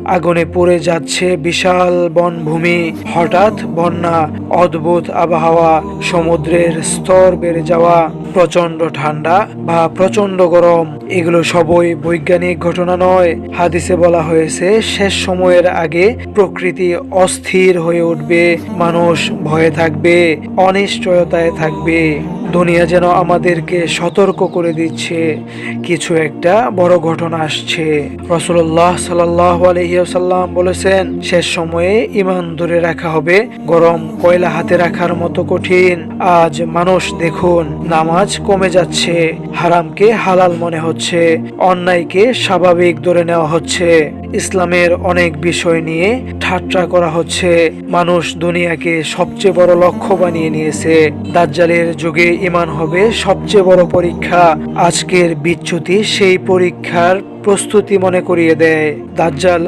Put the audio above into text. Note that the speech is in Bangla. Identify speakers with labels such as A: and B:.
A: আগুনে পুড়ে যাচ্ছে বিশাল বনভূমি। হঠাৎ বন্যা, অদ্ভুত আবহাওয়া, সমুদ্রের স্তর বেড়ে যাওয়া, প্রচন্ড ঠান্ডা বা প্রচন্ড গরম, এগুলো সবই বৈজ্ঞানিক ঘটনা নয়। হাদিসে বলা হয়েছে শেষ সময়ের আগে প্রকৃতি অস্থির হয়ে উঠবে, মানুষ ভয়ে থাকবে, অনিশ্চয়তায় থাকবে। দুনিয়া যেন আমাদেরকে সতর্ক করে দিচ্ছে কিছু একটা বড় ঘটনা আসছে। রাসূলুল্লাহ সাল্লাল্লাহু আলাইহি ওয়াসাল্লাম বলেছেন, শেষ সময়ে ঈমান ধরে রাখা হবে গরম কয়লা হাতে রাখার মতো কঠিন। আজ মানুষ দেখুন, নামাজ কমে যাচ্ছে, হারামকে হালাল মনে হচ্ছে, অন্যায়কে স্বাভাবিক ধরে নেওয়া হচ্ছে, ইসলামের অনেক বিষয় নিয়ে ঠাট্টা করা হচ্ছে। মানুষ দুনিয়াকে সবচেয়ে বড় লক্ষ্য বানিয়ে নিয়েছে। দাজ্জালের যুগে ঈমান হবে সবচেয়ে বড় পরীক্ষা। আজকের বিচ্যুতি সেই পরীক্ষার প্রস্তুতি মনে করিয়ে দেয়। দাজ্জাল